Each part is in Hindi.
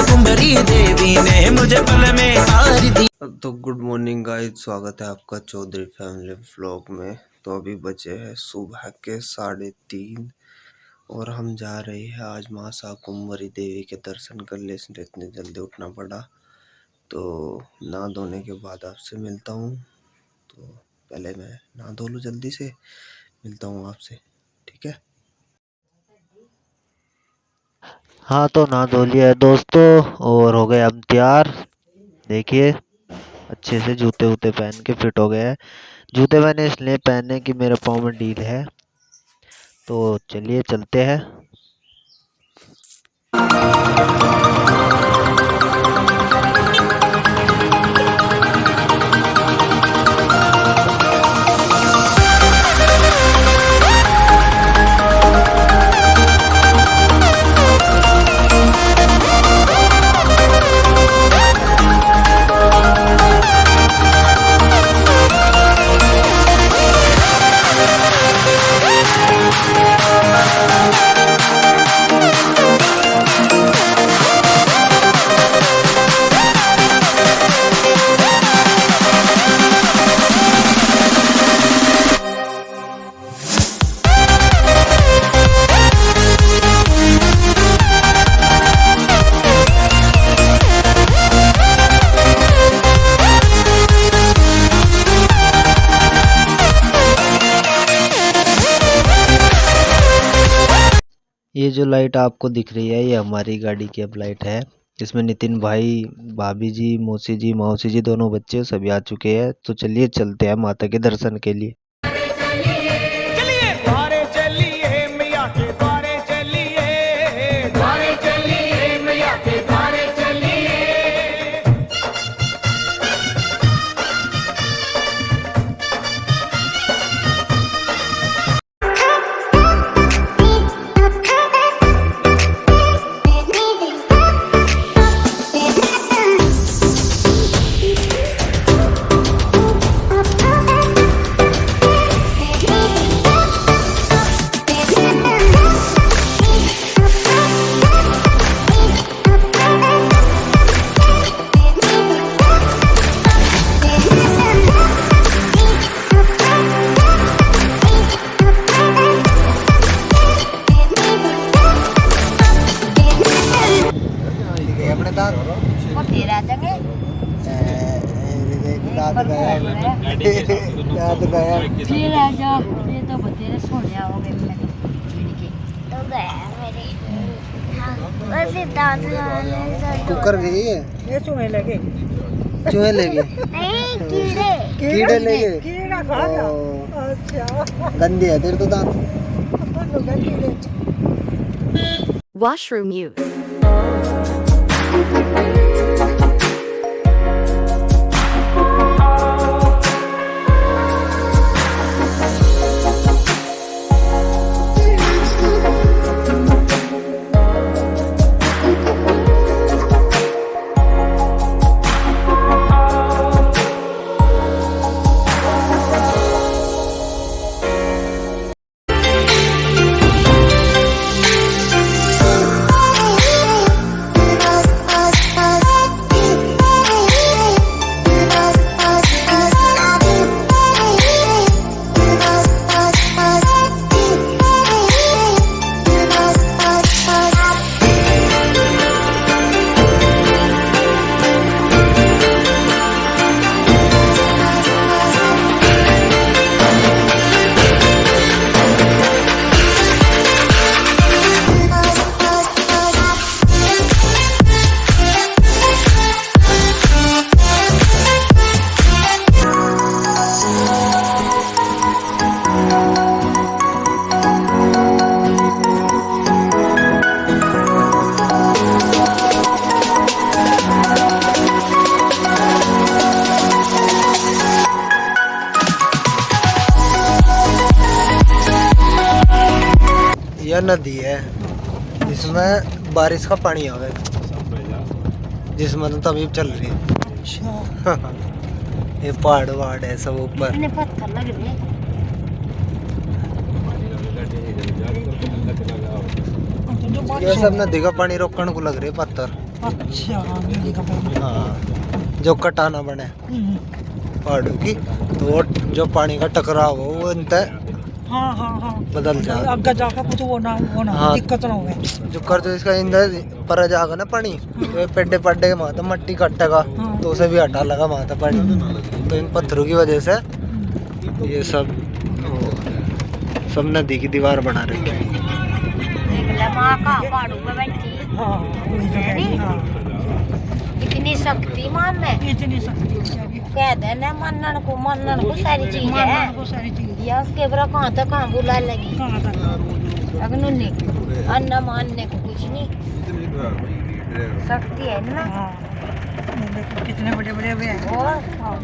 कुंवरी देवी ने मुझे पल में हार दी। तो गुड मॉर्निंग गाइस, स्वागत है आपका चौधरी फैमिली व्लॉग में। तो अभी बजे है सुबह के 3:30 और हम जा रहे हैं आज मां शाकुंभरी देवी के दर्शन कर ले, इसलिए इतनी जल्दी उठना पड़ा। तो नहा धोने के बाद आपसे मिलता हूँ। तो पहले मैं नहा धो लूँ जल्दी से, मिलता हूँ आपसे, ठीक है। हाँ तो नहा धो लिया है दोस्तों और हो गए हम तैयार। देखिए अच्छे से जूते वूते पहन के फिट हो गए हैं। जूते मैंने इसलिए पहने कि मेरे पाँव में ढील है। तो चलिए चलते हैं। ये जो लाइट आपको दिख रही है ये हमारी गाड़ी की अब लाइट है। इसमें नितिन भाई, भाभी जी, मौसी जी दोनों बच्चे सभी आ चुके हैं। तो चलिए चलते हैं माता के दर्शन के लिए। कुकर गई है, ये चूहे लगे नहीं, कीड़े लगे। कीड़ा खा गया। अच्छा गंदी है तेरे तो दांत। Washroom use. यह नदी है जिसमें बारिश का पानी आवे, जिसमें तो तभी चल रही है। ये पहाड़ वहाड़ है सब ऊपर। ये सब नदी का पानी रोकने को लग रहे पत्थर। अच्छा नीली कपड़े। हाँ, जो कटाना बने पहाड़ों की, तो वो जो पानी का टकराव हो वो इनते हाँ हाँ हाँ बदल जा। आगे जाकर कुछ वो ना हाँ, दिक्कत ना हो। जो कर जो इसका इंदर पर जाएगा ना पानी, तो ये पेड्डे पड्डे के माथा मट्टी कटेगा, तो उसे भी हटा लगा माथा पानी। तो इन पत्थरों की वजह से ये सब नदी की दीवार बना रखी है। हाँ वही तो कह रही, हाँ इतनी शक्तिमान है, इतनी शक्ति बेचारी। कह देना मनन को सारी चीज है। मानने को सारी चीज या उसके बरा कहाँ तक कहाँ बुला लगी कहाँ तक। अगनुनी अन्ना मानने को कुछ नहीं, शक्ति है ना। हाँ देखो कितने बड़े बड़े हुए हैं। और हाँ।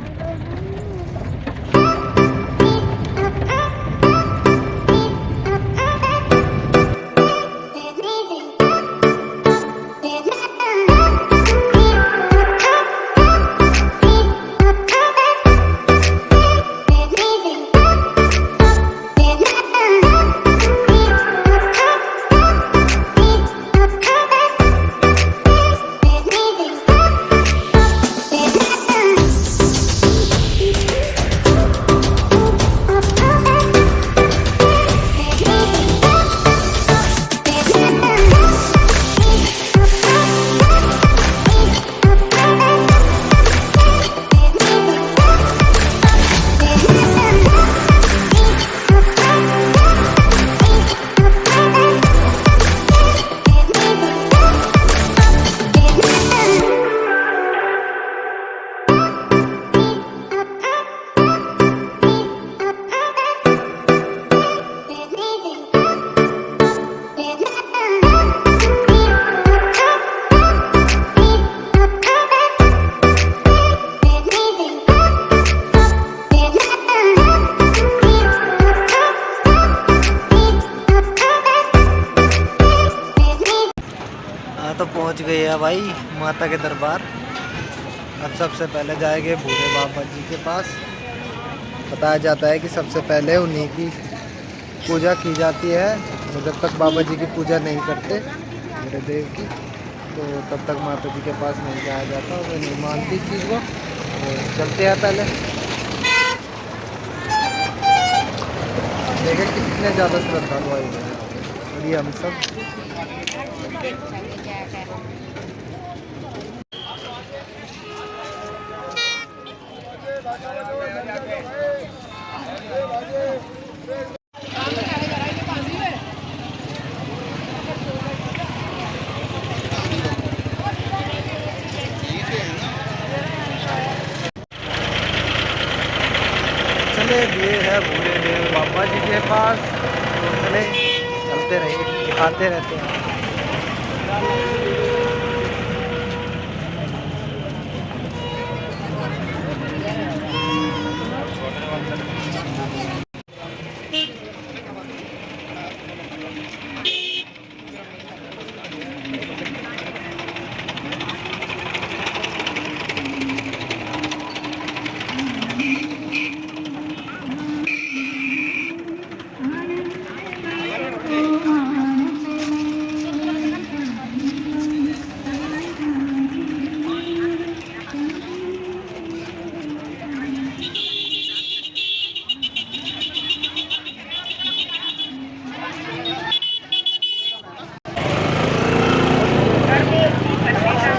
तो पहुंच गए हैं भाई माता के दरबार। अब सबसे पहले जाएंगे भूरे बाबा जी के पास। बताया जाता है कि सबसे पहले उन्हीं की पूजा की जाती है। तो जब तक बाबा जी की पूजा नहीं करते मेरे देव की, तो तब तक माता जी के पास नहीं जाया जाता। वो नहीं मानती इस चीज़ को। तो चलते हैं पहले, देखें कितने ज़्यादा श्रद्धालु आए हुए हैं। और ये हम सब चले गए हैं भूरे देव बाबा जी के पास। तो चले चलते रहे, दिखाते रहते हैं।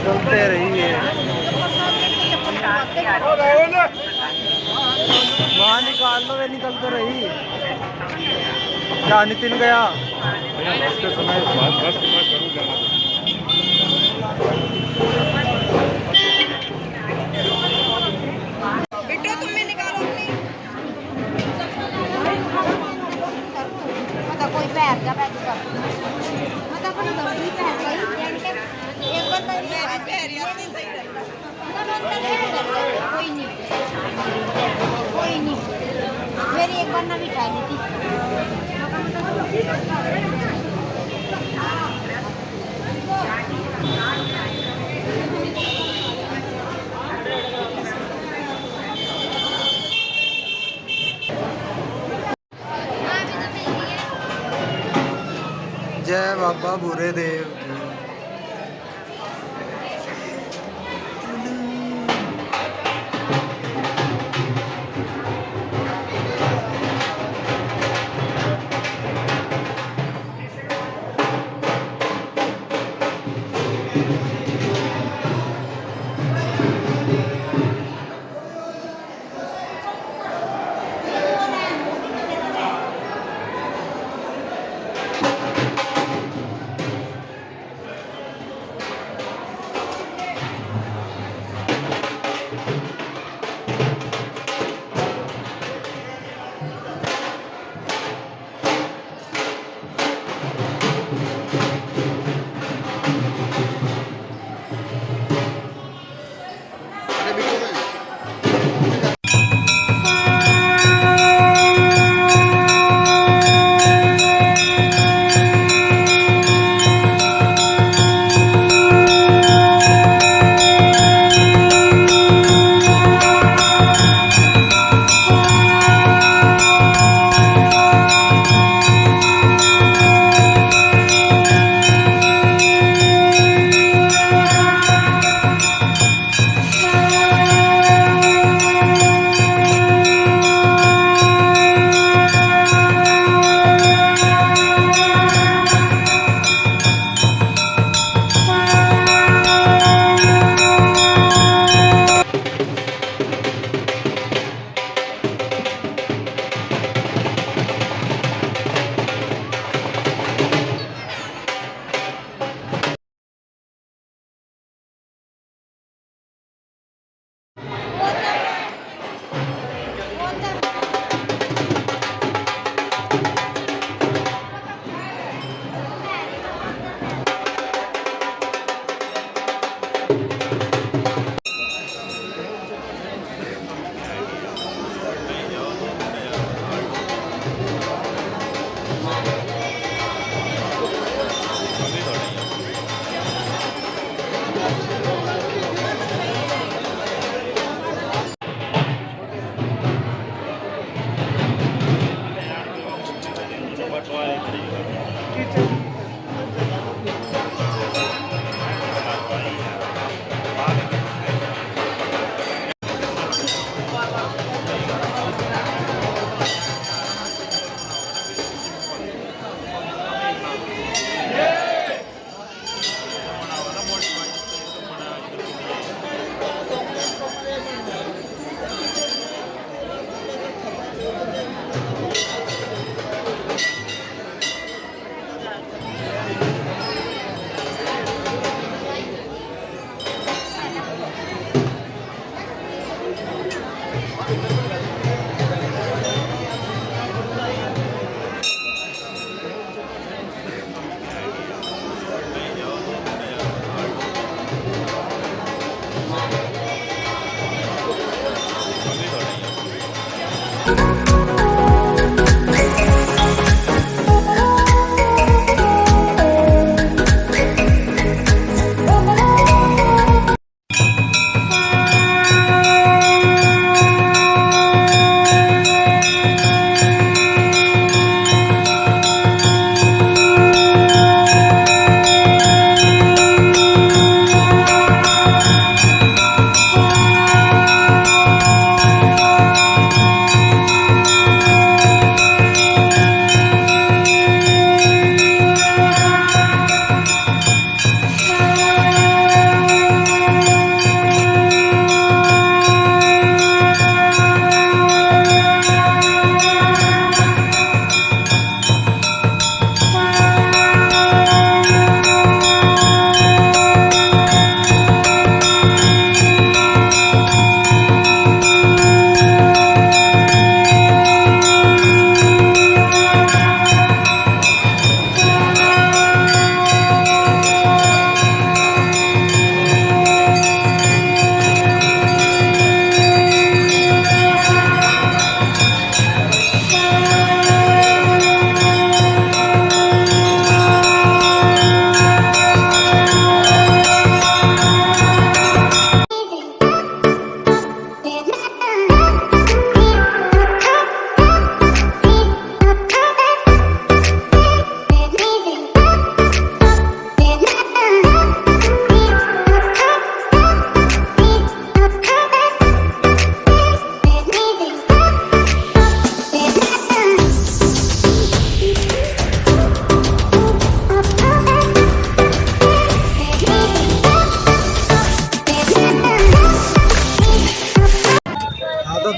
चलते रहिए। वहाँ निकाल लो, वे निकलते रही। क्या नितिन गया? बेटा तुम्हें निकालो अपनी मतलब कोई पैर का पैर का मतलब अपन दौड़ी पैर का एक बार तो ये पैर यार नहीं सही रहता कोई नहीं मेरी एक बार ना बिठा दी थी। जय बाबा भूरे देव की।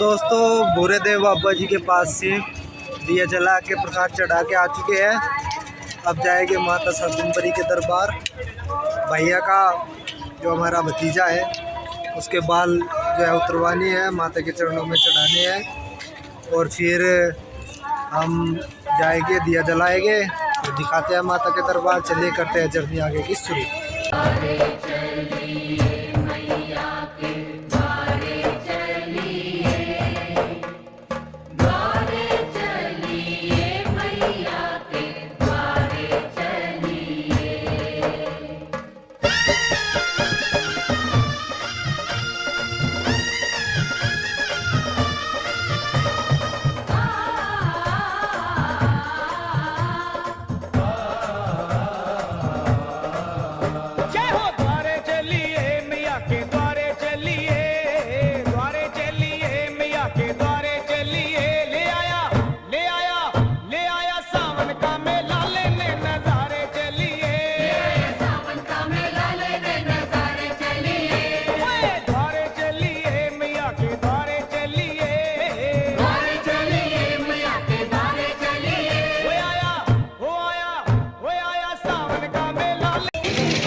दोस्तों भूरे देव बाबा जी के पास से दिया जला के प्रसाद चढ़ा के आ चुके हैं। अब जाएंगे माता शाकुंभरी के दरबार। भैया का जो हमारा भतीजा है उसके बाल जो है उतरवाने हैं, माता के चरणों में चढ़ाने हैं और फिर हम जाएंगे दिया जलाएंगे तो दिखाते हैं माता के दरबार। चलिए करते हैं जर्नी आगे की शुरू।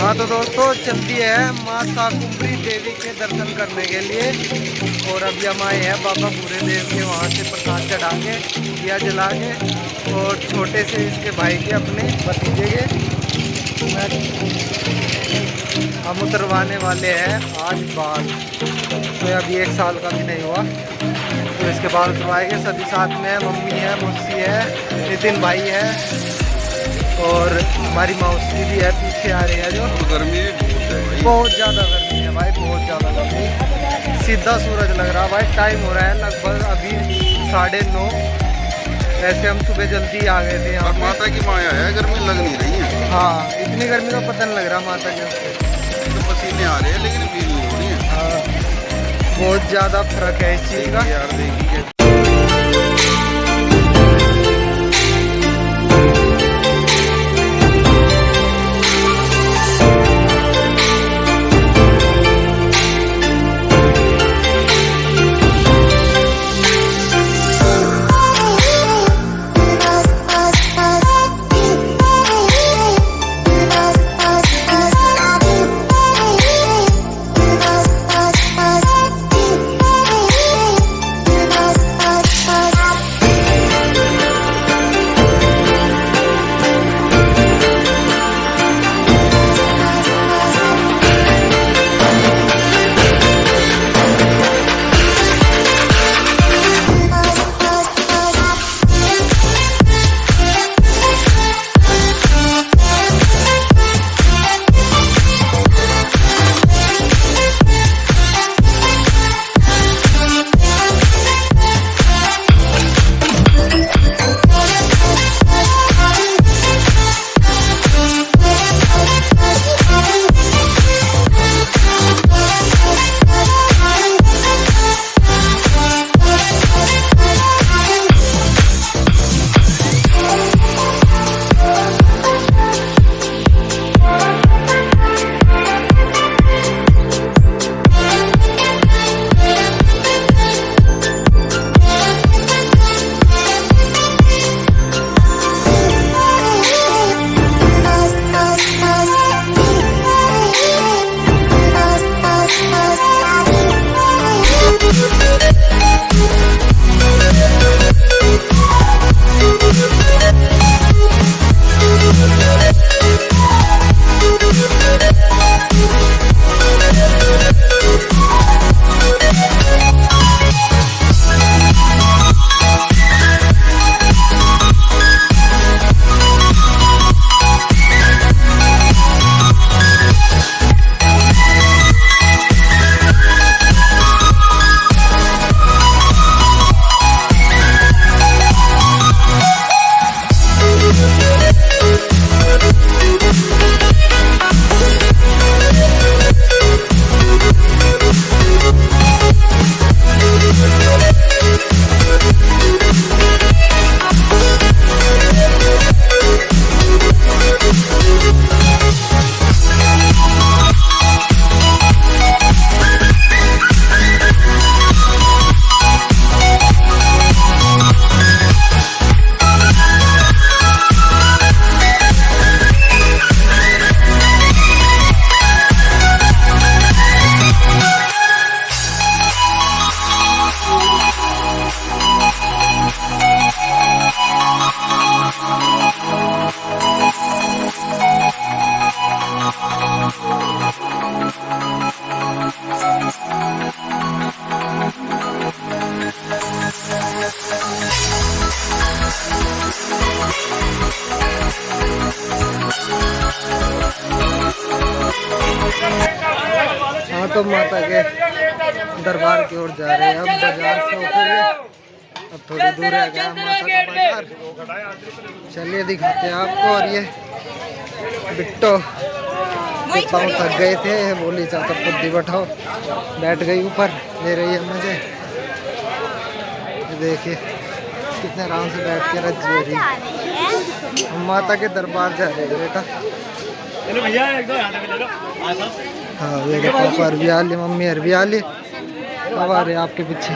हाँ तो दोस्तों चलती है माँ शाकुंभरी देवी के दर्शन करने के लिए। और अभी हम आए हैं बाबा भूरे देव के वहाँ से प्रसाद चढ़ा के दिया जला के और छोटे से इसके भाई के अपने भतीजे के हम उतरवाने वाले हैं आज बाल। तो अभी 1 साल का भी नहीं हुआ तो इसके बाल उतरवाएंगे। सभी साथ में है, मम्मी है, मौसी है, नितिन भाई है और हमारी मौसी भी है पीछे आ रही है। जो गर्मी बहुत ज़्यादा गर्मी है भाई, बहुत ज़्यादा गर्मी। सीधा सूरज लग रहा भाई। टाइम हो रहा है लगभग अभी 9:30। ऐसे हम सुबह जल्दी आ गए थे यहाँ। माता की माया है, गर्मी लग नहीं रही है। हाँ इतनी गर्मी का पता नहीं लग रहा माता के उससे। तो पसीने आ रहे हैं लेकिन फील नहीं हो रही है। हाँ बहुत ज़्यादा फर्क है इस चीज़ का यार देखिए। तो माता के दरबार की ओर जा रहे हैं। अब बाजार से होकर अब थोड़ी दूर है गया माता का बाजार। चलिए दिखाते हैं आपको। और ये बिट्टो के पाँव थक गए थे, बोली चाचा खुद बैठाओ, बैठ गई ऊपर, ले रही है मुझे। देखिए कितने आराम से बैठ के रजी हो रही। हम माता के दरबार जा रहे हैं बेटा। हाँ देखिए पापा अरबी आ लिए, मम्मी अरबी आ लिए, अब आ रहे आपके पीछे।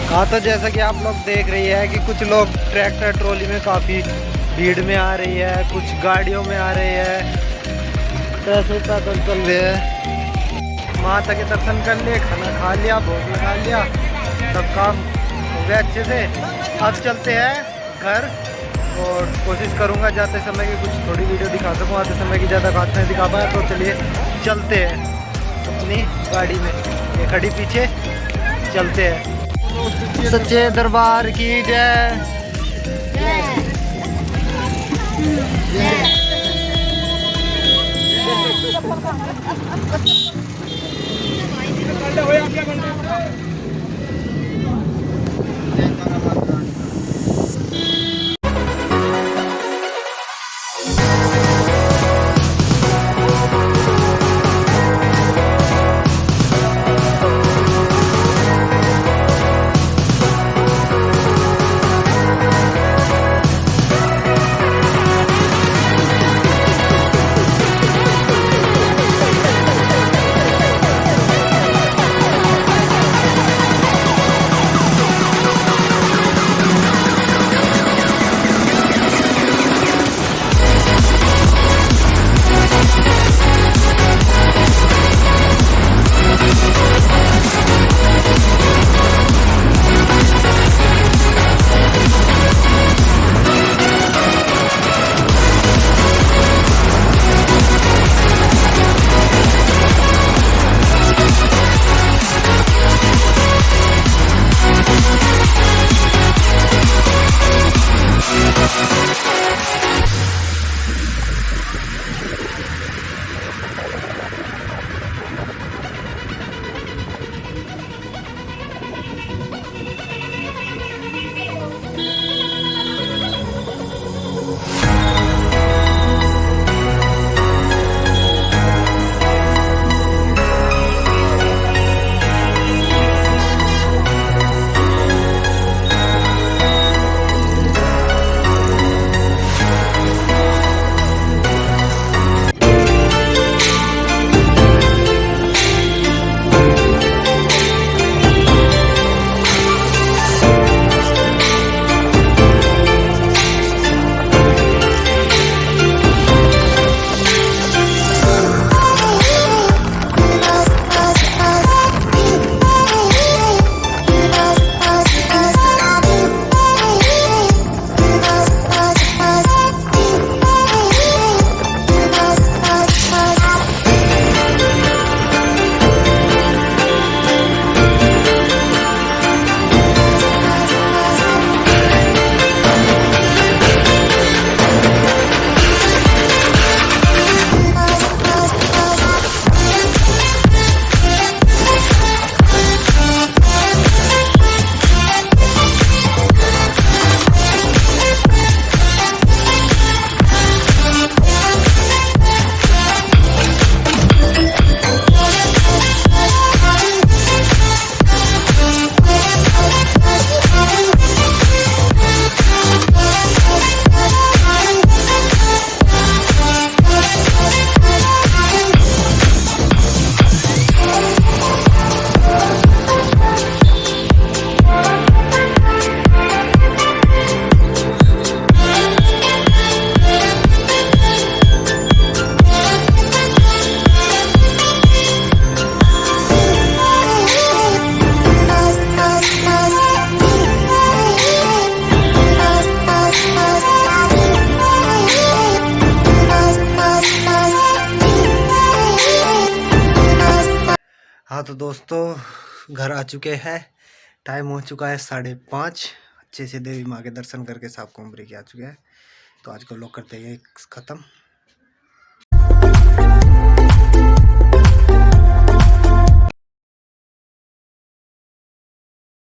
हाँ तो जैसा कि आप लोग देख रही है कि कुछ लोग ट्रैक्टर ट्रॉली में काफ़ी भीड़ में आ रही है, कुछ गाड़ियों में आ रहे हैं, तो ऐसे पैदल चल रहे हैं। माता के दर्शन कर लिए, खाना खा लिया, भोग खा लिया, सब काम हो गया अच्छे से। अब चलते हैं घर और कोशिश करूँगा जाते समय की कुछ थोड़ी वीडियो दिखा सकूँ, आते समय की ज़्यादा बात नहीं दिखा पाया। तो चलिए चलते हैं अपनी गाड़ी में, ये खड़ी पीछे, चलते हैं। सच्चे दरबार की जय। हाँ तो दोस्तों घर आ चुके हैं। टाइम हो चुका है 5:30। अच्छे से देवी माँ के दर्शन करके साफ कुंवरी के आ चुके हैं। तो आज का व्लॉग करते हैं ख़त्म।